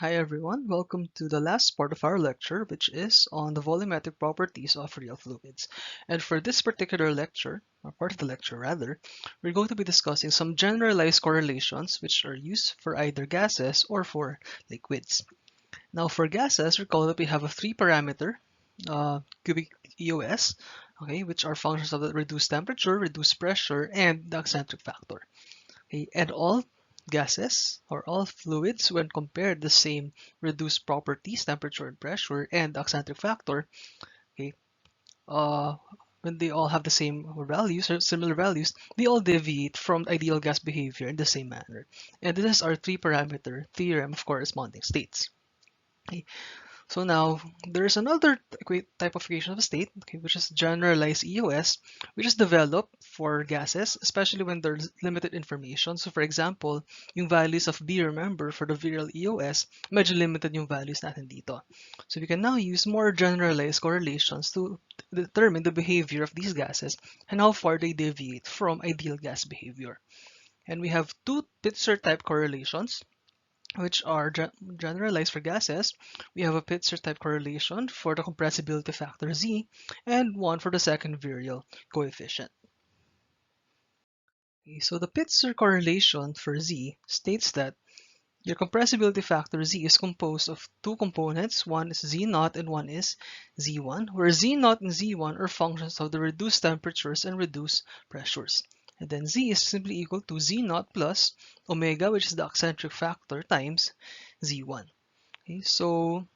Hi everyone, welcome to the last part of our lecture, which is on the volumetric properties of real fluids. And for this particular lecture, or part of the lecture rather, we're going to be discussing some generalized correlations which are used for either gases or for liquids. Now for gases, recall that we have a three-parameter cubic EOS, okay, which are functions of the reduced temperature, reduced pressure, and the eccentric factor. Okay, and all gases or all fluids, when compared the same reduced properties, temperature and pressure, and the eccentric factor, okay, uh, when they all have the same values or similar values, they all deviate from ideal gas behavior in the same manner. And this is our three-parameter theorem of corresponding states. Okay, so now there's another type of equation of a state, okay, which is generalized EOS, which is developed for gases, especially when there's limited information. So for example, yung values of B, remember, for the virial EOS, medyo limited yung values natin dito. So we can now use more generalized correlations to determine the behavior of these gases and how far they deviate from ideal gas behavior. And we have two Pitzer type correlations which are generalized for gases. We have a Pitzer type correlation for the compressibility factor Z and one for the second virial coefficient. Okay, so the Pitzer correlation for Z states that your compressibility factor Z is composed of two components. One is Z0 and one is Z1, where Z0 and Z1 are functions of the reduced temperatures and reduced pressures. And then Z is simply equal to Z0 plus omega, which is the eccentric factor, times Z1. Okay, so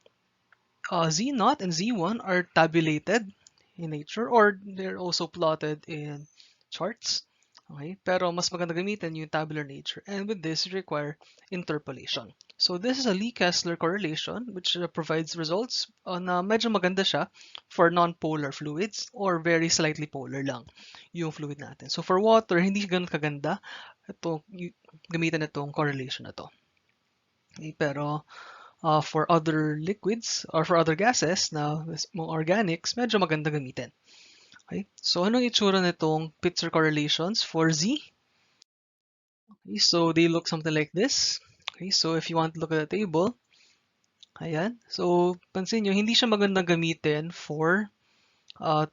Z0 and Z1 are tabulated in nature or they're also plotted in charts. Okay, pero mas maganda gamitin yung tabular nature, and with this you require interpolation. So this is a Lee-Kessler correlation which provides results na medyo maganda siya for non-polar fluids or very slightly polar lang yung fluid natin. So for water, hindi ganun kaganda gamitin itong correlation na to. Okay, pero for other liquids or for other gases na mga organics, medyo maganda gamitin. Okay? So, anong itsura nitong Pitzer correlations for Z? Okay, so they look something like this. Okay, so if you want to look at the table, ayan. So, pansin nyo, hindi siya magandang gamitin for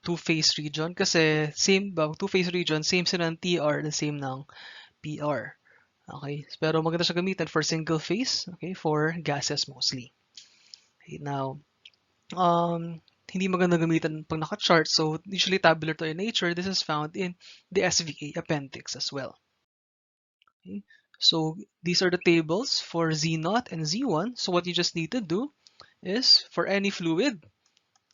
two-phase region kasi same ba, two-phase region, same sila ng TR and same ng PR. Okay, pero maganda siya gamitin for single phase, okay, for gases mostly. Okay, now, hindi maganda gamitan pag naka-chart. So usually tabular to in nature. This is found in the SVA appendix as well. Okay. So these are the tables for Z0 and Z1. So what you just need to do is for any fluid,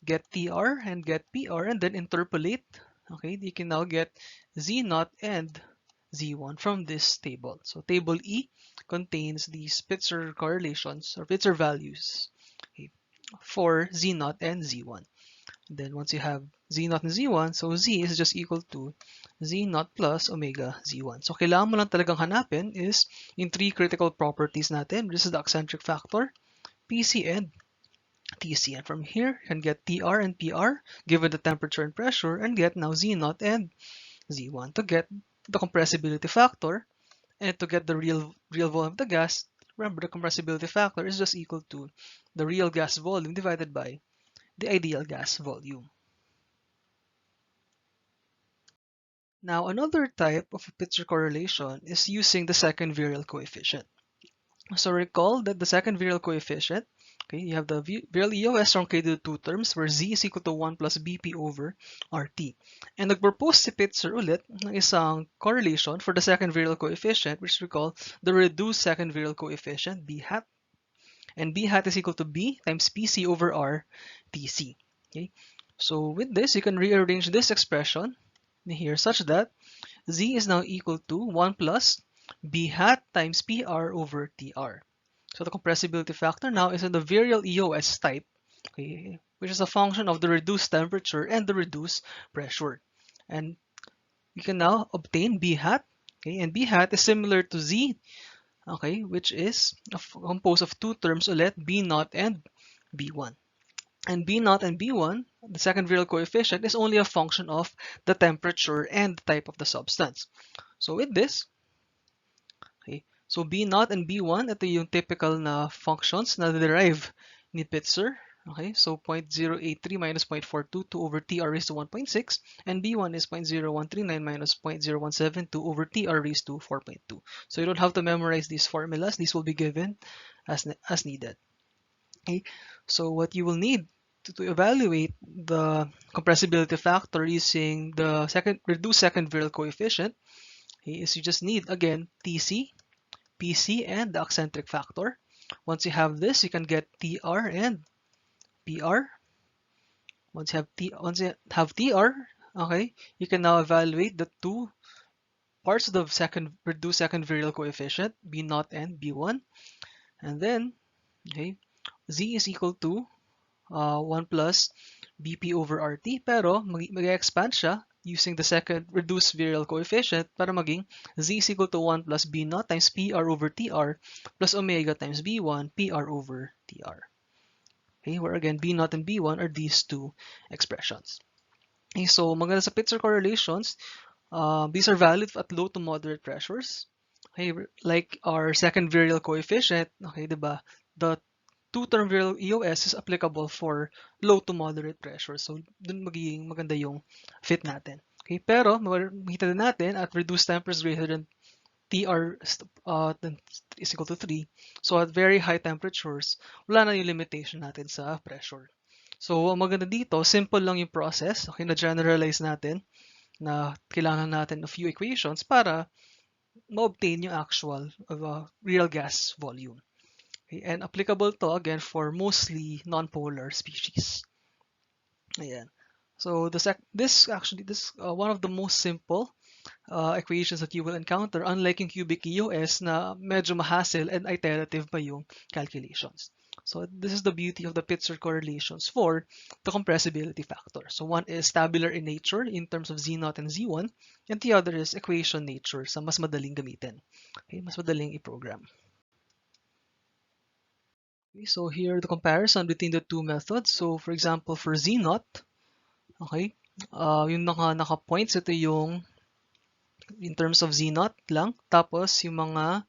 get TR and get PR and then interpolate. Okay, you can now get Z0 and Z1 from this table. So table E contains the Spitzer correlations or Spitzer values, okay, for Z0 and Z1. Then once you have Z0 and Z1, so Z is just equal to Z0 plus omega Z1. So kailangan mo lang talagang hanapin is yung three critical properties natin. This is the eccentric factor, PC and TC. And from here, you can get TR and PR given the temperature and pressure and get now Z0 and Z1 to get the compressibility factor and to get the real volume of the gas. Remember, the compressibility factor is just equal to the real gas volume divided by the ideal gas volume. Now, another type of Pitzer correlation is using the second virial coefficient. So recall that the second virial coefficient, okay, you have the virial EOS truncated to two terms where Z is equal to 1 plus BP over RT. And nagpropose si Pitzer ulit ng isang correlation for the second virial coefficient, which we call the reduced second virial coefficient, B hat. And B hat is equal to B times PC over R TC. Okay? So with this, you can rearrange this expression here such that Z is now equal to 1 plus B hat times PR over TR. So the compressibility factor now is in the virial EOS type, okay, which is a function of the reduced temperature and the reduced pressure. And we can now obtain B hat, okay, and B hat is similar to Z, okay, which is composed of two terms ulit, B0 and B1. And B0 and B1, the second virial coefficient, is only a function of the temperature and the type of the substance. So with this, okay, So B0 and B1, ito yung typical na functions na derive ni Pitzer. Okay, so 0.083 minus 0.422 over TR raised to 1.6, and B1 is 0.0139 minus 0.0172 over TR raised to 4.2. So you don't have to memorize these formulas. These will be given as needed. Okay, so what you will need to evaluate the compressibility factor using the reduced second virial coefficient, okay, is you just need, again, TC, PC, and the eccentric factor. Once you have this, you can get TR and PR. Once you have TR, okay, you can now evaluate the two parts of the reduced second virial coefficient, B0 and B1, and then, okay, Z is equal to 1 plus BP over RT, pero mag-expand siya using the second reduced virial coefficient para maging Z is equal to 1 plus B0 times PR over TR plus omega times B1 PR over TR. Okay, where again, B0 and B1 are these two expressions. Okay, so maganda sa Pitzer correlations, these are valid at low to moderate pressures. Okay, like our second virial coefficient, okay, diba? The two-term virial EOS is applicable for low to moderate pressure. So, dun magiging maganda yung fit natin. Okay, pero makita din natin at reduced temperatures greater than TR is equal to 3. So, at very high temperatures, wala na yung limitation natin sa pressure. So, ang maganda dito, simple lang yung process. Okay, na-generalize natin na kailangan natin a few equations para ma-obtain yung actual real gas volume. Okay, and applicable to, again, for mostly non-polar species. Ayan. So, this one of the most simple equations that you will encounter, unlike in cubic EOS na medyo mahassle and iterative pa yung calculations. So this is the beauty of the Pitzer correlations for the compressibility factor. So one is tabular in nature in terms of Z0 and Z1, and the other is equation nature sa mas madaling gamitin. Okay, mas madaling i-program. Okay, so here the comparison between the two methods. So for example, for Z0, okay, yung naka-points, ito yung in terms of Z0 lang. Tapos yung mga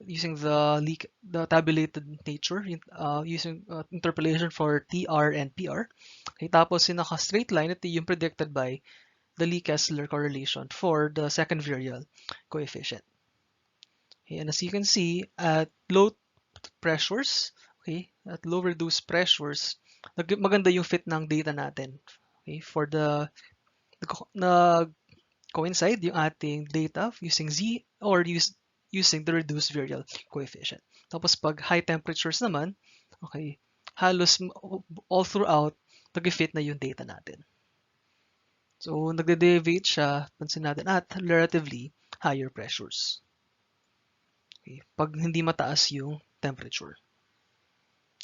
using the tabulated nature, using interpolation for TR and PR. Okay, tapos yung naka-straight line, ito yung predicted by the Lee-Kessler correlation for the second virial coefficient. Okay, and as you can see, at low pressures, okay, at low reduced pressures, maganda yung fit ng data natin. Okay, for the coincide yung ating data using Z or using the reduced virial coefficient. Tapos pag high temperatures naman, okay, halos all throughout, nag-fit na yung data natin. So, nagde-deviate siya, pansin natin, at relatively higher pressures. Okay, pag hindi mataas yung temperature.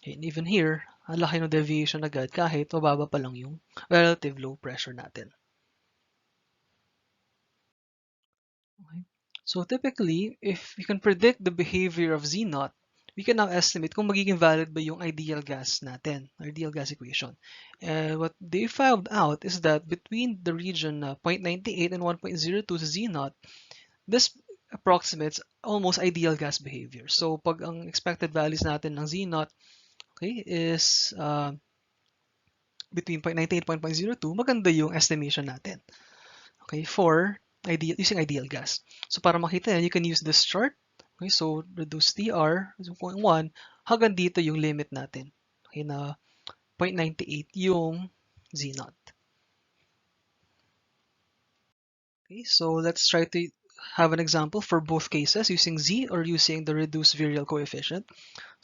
Okay, and even here, ang laki ng deviation agad kahit mababa pa lang yung relative low pressure natin. Okay. So typically, if we can predict the behavior of Z0, we can now estimate kung magiging valid ba yung ideal gas natin, ideal gas equation. And what they found out is that between the region 0.98 and 1.02 sa Z0, this approximates almost ideal gas behavior. So pag ang expected values natin ng Z0, okay, is between 0.98 and 1.02, maganda yung estimation natin. Okay, for using ideal gas. So para makita yan, you can use this chart. Okay, so reduce TR, 0.1, hanggang dito yung limit natin. Okay, na 0.98 yung Z0. Okay, so let's try to have an example for both cases using Z or using the reduced virial coefficient.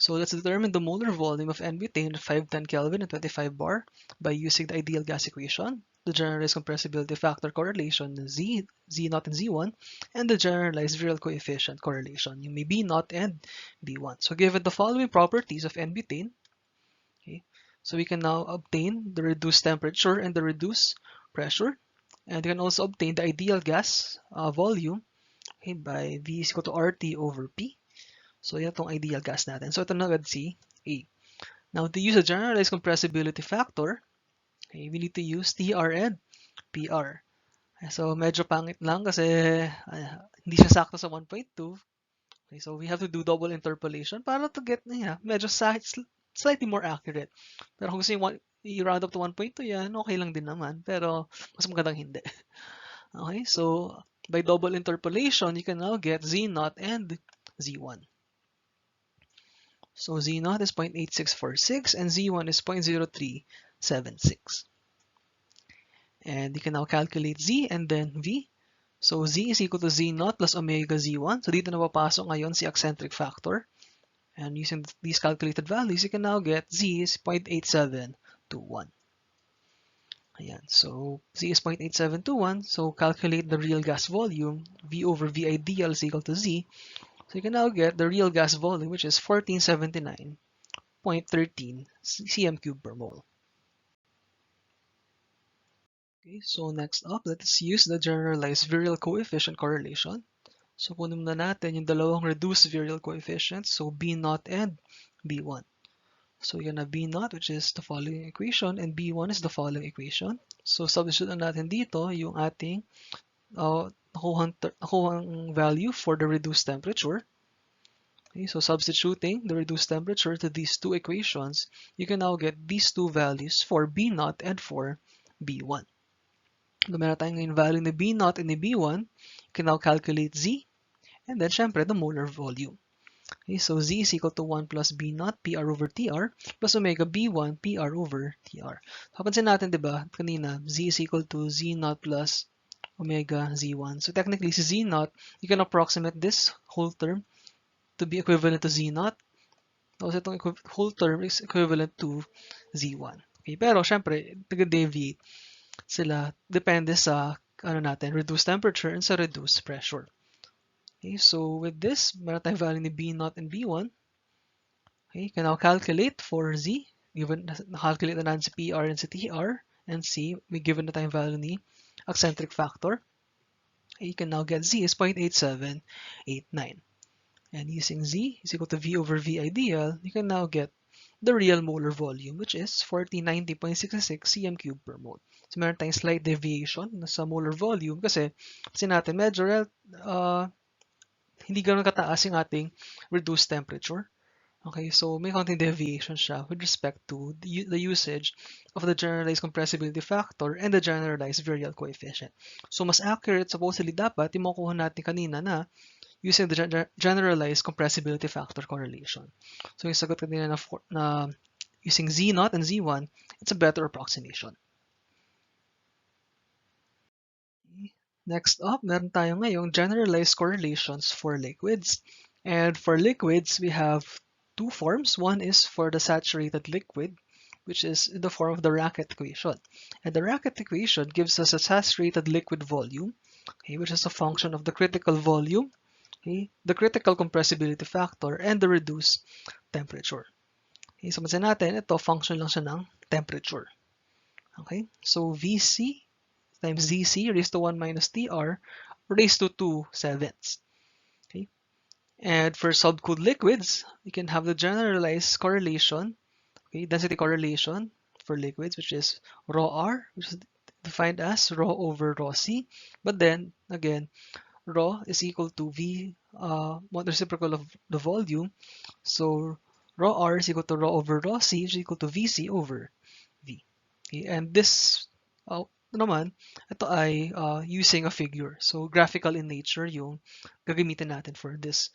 So let's determine the molar volume of N-butane at 510 Kelvin and 25 bar by using the ideal gas equation, the generalized compressibility factor correlation Z0 and Z1, and the generalized virial coefficient correlation, yung may B0 and B1. So given the following properties of N-butane, okay, so we can now obtain the reduced temperature and the reduced pressure, and we can also obtain the ideal gas volume, okay, by V is equal to RT over P. So, yan itong ideal gas natin. So, ito na agad si A. Now, to use a generalized compressibility factor, okay, we need to use TR and PR. So, medyo pangit lang kasi hindi siya sakto sa 1.2. Okay, so we have to do double interpolation para to get, medyo slightly more accurate. Pero kung gusto nyo i-round up to 1.2 yan, okay lang din naman. Pero mas magandang hindi. Okay, so by double interpolation, you can now get Z0 and Z1. So Z0 is 0.8646 and Z1 is 0.0376. And you can now calculate Z and then V. So Z is equal to Z0 plus omega Z1. So dito na papasok ngayon si eccentric factor. And using these calculated values, you can now get Z is 0.8721. Ayan. So Z is 0.8721. So calculate the real gas volume. V over V ideal is equal to Z. So you can now get the real gas volume, which is 1479.13 cm cubed per mole. Okay, so next up, let's use the generalized virial coefficient correlation. So kunin muna natin yung dalawang reduced virial coefficients, so B0 and B1. So yan na B0, which is the following equation, and B1 is the following equation. So substitute na natin dito yung ating nakuhang value for the reduced temperature. Okay, so substituting the reduced temperature to these two equations, you can now get these two values for B0 and for B1. Kung meron tayong ngayon value ni B0 and ni B1, you can now calculate Z, and then syempre the molar volume. Okay, so Z is equal to 1 plus B0 PR over TR plus omega B1 PR over TR. So pansin natin, di ba, kanina, Z is equal to Z0 plus omega Z1. So technically, si Z0, you can approximate this whole term to be equivalent to Z0. Tapos itong whole term is equivalent to Z1. Okay, pero syempre, nag-deviate sila depende sa reduced temperature and sa reduced pressure. Okay, so with this, meron tayong value ni B0 and B1. Okay, you can now calculate for Z. Given, na-calculate na natin si PR and si TR. And C, may given na tayong value ni eccentric factor. Okay, you can now get Z is 0.8789. And using Z is equal to V over V ideal, you can now get the real molar volume, which is 4090.66 cm cubed per mole. So meron tayong slight deviation sa molar volume kasi natin medyo hindi ganoon kataas yung ating reduced temperature. Okay, so may konting deviation siya with respect to the usage of the generalized compressibility factor and the generalized virial coefficient. So mas accurate supposedly dapat yung makuha natin kanina na using the generalized compressibility factor correlation. So yung sagot kanina na using Z0 and Z1, it's a better approximation. Next up, meron tayo ngayong generalized correlations for liquids. And for liquids, we have two forms. One is for the saturated liquid, which is in the form of the Racket equation. And the Racket equation gives us a saturated liquid volume, okay, which is a function of the critical volume, okay, the critical compressibility factor, and the reduced temperature. Okay, so pansin natin, ito function lang siya ng temperature. Okay, so VC times DC raised to 1 minus TR raised to 2/7. Okay, and for subcooled liquids, you can have the generalized correlation, okay, density correlation for liquids, which is rho R, which is defined as rho over rho C. But then again, rho is equal to V, reciprocal of the volume. So rho R is equal to rho over rho C, which is equal to VC over V. Okay, and this naman, ito ay using a figure. So graphical in nature yung gagamitin natin for this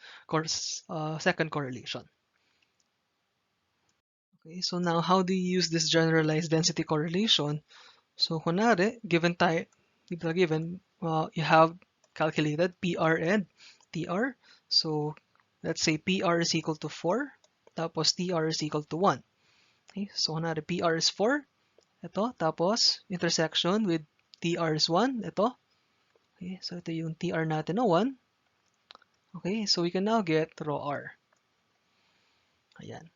second correlation. Okay, so now how do you use this generalized density correlation? So kunwari, given you have calculated PR and TR. So let's say PR is equal to 4, tapos TR is equal to 1. Okay, so kunwari PR is 4, ito, tapos intersection with TR is 1, ito. Okay, so ito yung TR natin na 1. Okay, so we can now get rho R. Ayan.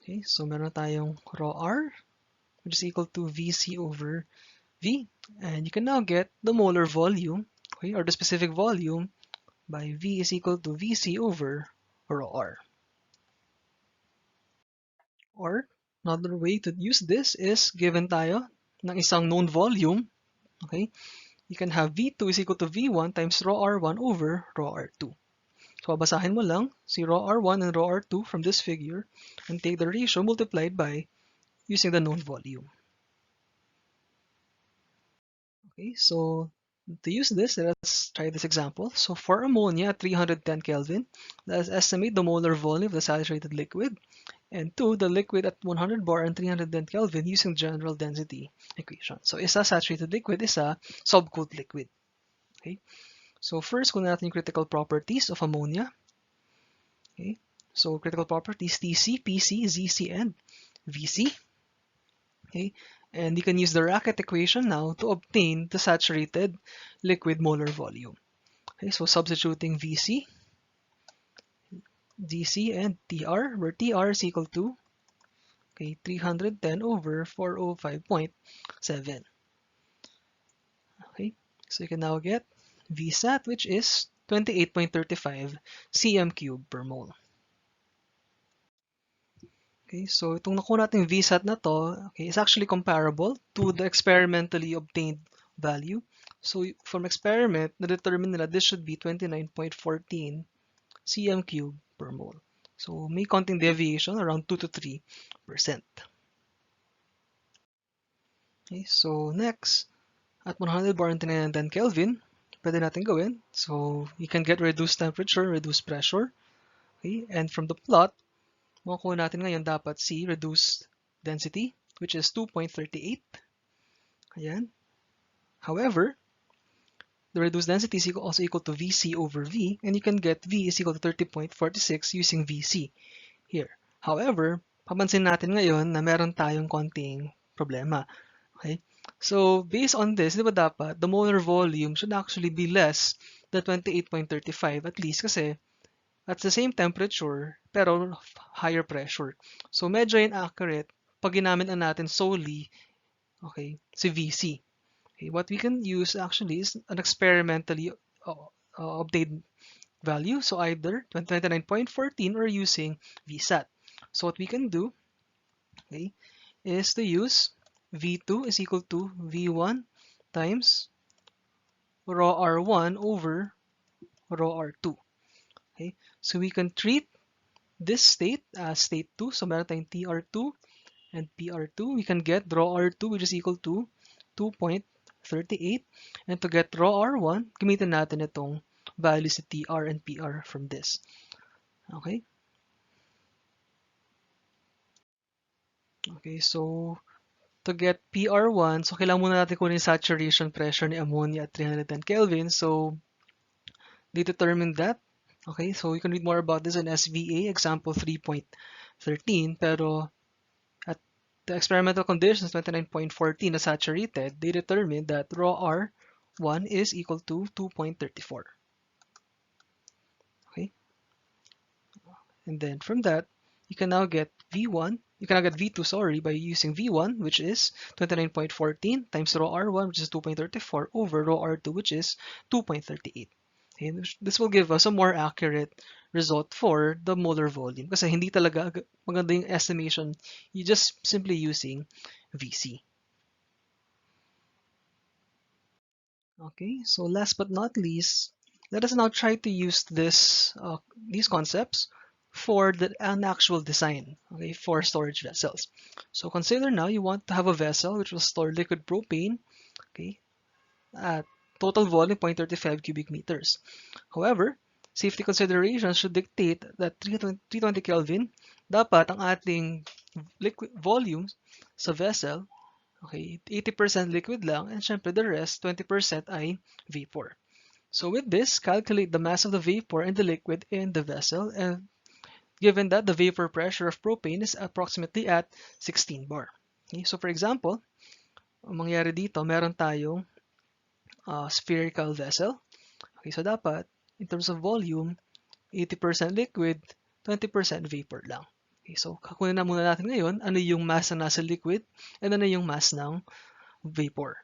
Okay, so meron tayong rho R, which is equal to VC over V. And you can now get the molar volume, okay, or the specific volume by V is equal to VC over rho R. Or another way to use this is given tayo ng isang known volume, okay, you can have V2 is equal to V1 times rho R1 over rho R2. So, babasahin mo lang si rho R1 and rho R2 from this figure and take the ratio multiplied by using the known volume. Okay, so to use this, let's try this example. So for ammonia at 310 Kelvin, let's estimate the molar volume of the saturated liquid, and two, the liquid at 100 bar and 310 Kelvin using general density equation. So isa saturated liquid, isa subcooled liquid. Okay, so first, kunin natin yung critical properties of ammonia. Okay, so critical properties TC, PC, ZC, and VC. Okay, and you can use the Racket equation now to obtain the saturated liquid molar volume. Okay, so substituting VC, DC, and TR, where TR is equal to 310 over 405.7. Okay, so you can now get VSAT, which is 28.35 cm cube per mole. Okay, so itong nakuha nating VSAT na to, is actually comparable to the experimentally obtained value. So from experiment, na-determine nila this should be 29.14 cm cube per mole. So may konting deviation around 2 to 3%. Okay, so next, at 100 bar and 310 Kelvin, pwede natin gawin. So you can get reduced temperature, reduced pressure. Okay, and from the plot, makukuha natin ngayon dapat si reduced density, which is 2.38. Ayan. However, the reduced density is also equal to Vc over V, and you can get V is equal to 30.46 using Vc here. However, papansin natin ngayon na meron tayong konting problema. Okay? So, based on this, di ba dapat, the molar volume should actually be less than 28.35 at least kasi at the same temperature, pero higher pressure. So, medyo inaccurate pag ginamit na natin solely, si VC. Okay, what we can use actually is an experimentally obtained value. So, either 29.14 or using VSAT. So, what we can do, is to use V2 is equal to V1 times rho R1 over rho R2. Okay, so we can treat this state as state 2. So meron tayong TR2 and PR2. We can get rho R2 which is equal to 2.38. And to get rho R1, gamitin natin itong values ni TR and PR from this. Okay? Okay, so to get PR1, so kailangan muna natin kunin saturation pressure ni ammonia at 310 Kelvin. So they determined that. Okay, so you can read more about this in SVA, example 3.13. Pero at the experimental conditions, 29.14 na saturated, they determined that rho R1 is equal to 2.34. Okay, and then from that, you can now get V1, you can now get V2, sorry, by using V1, which is 29.14 times rho R1, which is 2.34, over rho R2, which is 2.38. Okay, this will give us a more accurate result for the molar volume kasi hindi talaga maganda yung estimation, you just simply using VC. Okay, so last but not least, let us now try to use these concepts for an actual design, for storage vessels. So consider now you want to have a vessel which will store liquid propane, at total volume 0.35 cubic meters. However, safety considerations should dictate that 320 Kelvin, dapat ang ating liquid volume sa vessel, 80% liquid lang, and syempre the rest, 20% ay vapor. So with this, calculate the mass of the vapor and the liquid in the vessel, and given that the vapor pressure of propane is approximately at 16 bar. Okay, so for example, ang mangyari dito, meron tayong spherical vessel. Okay, so dapat, in terms of volume, 80% liquid, 20% vapor lang. Okay, so kakunin na muna natin ngayon ano yung mass na nasa liquid and ano yung mass ng vapor.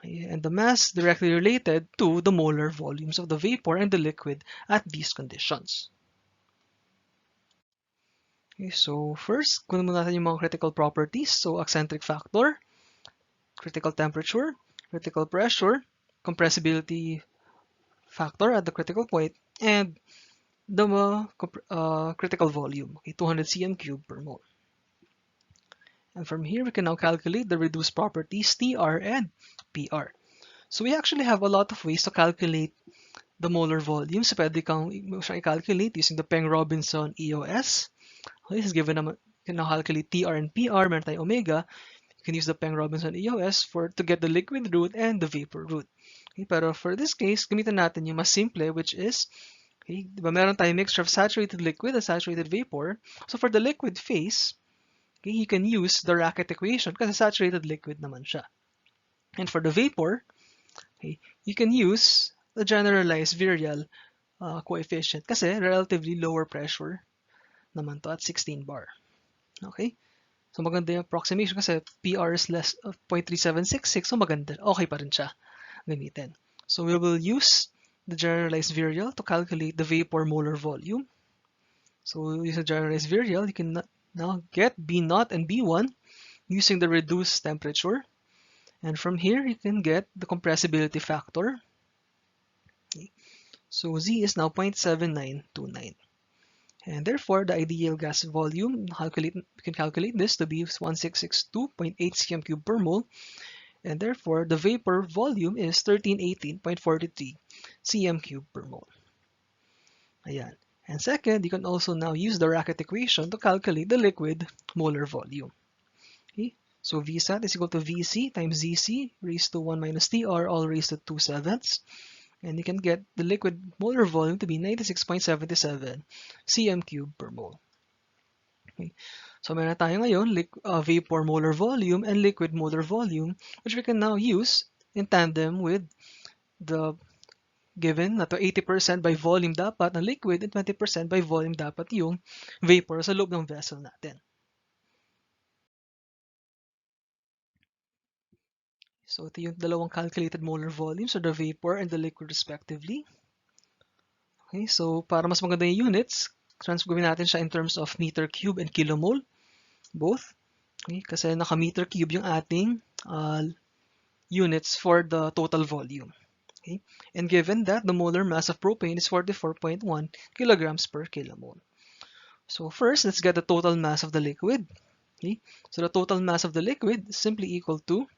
Okay, and the mass directly related to the molar volumes of the vapor and the liquid at these conditions. Okay, so first, kunin muna natin yung mga critical properties. So eccentric factor, critical temperature, critical pressure, compressibility factor at the critical point, and the critical volume, okay, 200 cm cubed per mole. And from here, we can now calculate the reduced properties TR and PR. So we actually have a lot of ways to calculate the molar volume. So pwede kang i-calculate using the Peng-Robinson EOS. Okay, this is given naman, you can now calculate TR and PR, meron tayong omega. You can use the Peng-Robinson EOS to get the liquid root and the vapor root. Okay, pero for this case, gamitin natin yung mas simple, which is, okay, diba meron tayong mixture of saturated liquid and saturated vapor. So for the liquid phase, okay, you can use the Racket equation kasi saturated liquid naman siya. And for the vapor, okay, you can use the generalized virial coefficient kasi relatively lower pressure naman to at 16 bar. Okay? So maganda yung approximation kasi PR is less of 0.3766, so maganda. Okay pa rin siya gamitin. So we will use the generalized virial to calculate the vapor molar volume. So using generalized virial, you can now get B0 and B1 using the reduced temperature. And from here, you can get the compressibility factor. Okay. So Z is now 0.7929. And therefore, the ideal gas volume, we can calculate this to be 1662.8 cm cubed per mole. And therefore, the vapor volume is 1318.43 cm cubed per mole. Ayan. And second, you can also now use the Racket equation to calculate the liquid molar volume. Okay? So Vsat is equal to Vc times Zc raised to 1 minus Tr all raised to 2/7. And you can get the liquid molar volume to be 96.77 cm cubed per mole. Okay. So meron tayo ngayon vapor molar volume and liquid molar volume, which we can now use in tandem with the given na to 80% by volume dapat ng liquid and 20% by volume dapat yung vapor sa loob ng vessel natin. So ito yung dalawang calculated molar volumes, so the vapor and the liquid respectively. Okay, so para mas maganda yung units, gawin natin siya in terms of meter cube and kilomole, both. Okay, kasi naka-meter cube yung ating units for the total volume. Okay, and given that the molar mass of propane is 44.1 kilograms per kilomole. So first, let's get the total mass of the liquid. Okay, so the total mass of the liquid is simply equal to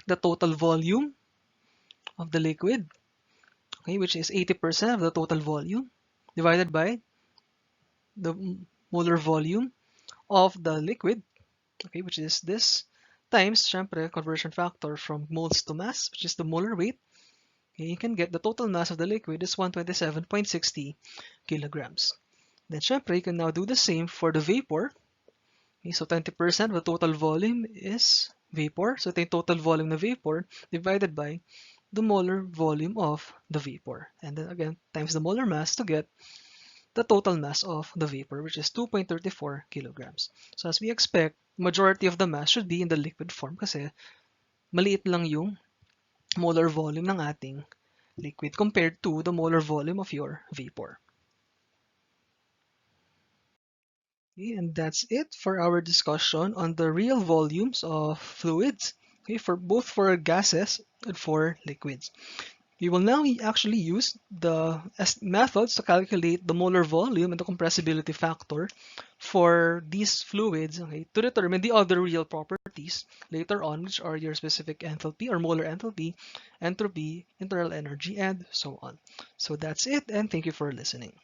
the total volume of the liquid, okay, which is 80% of the total volume, divided by the molar volume of the liquid, okay, which is this, times, syempre, conversion factor from moles to mass, which is the molar weight. Okay, you can get the total mass of the liquid is 127.60 kilograms. Then, syempre, you can now do the same for the vapor. Okay, so 20% of the total volume is vapor. So ito yung total volume of vapor divided by the molar volume of the vapor. And then again, times the molar mass to get the total mass of the vapor, which is 2.34 kilograms. So as we expect, majority of the mass should be in the liquid form kasi maliit lang yung molar volume ng ating liquid compared to the molar volume of your vapor. Okay, and that's it for our discussion on the real volumes of fluids, okay, for both for gases and for liquids. We will now actually use the methods to calculate the molar volume and the compressibility factor for these fluids, okay, to determine the other real properties later on, which are your specific enthalpy or molar enthalpy, entropy, internal energy, and so on. So that's it, and thank you for listening.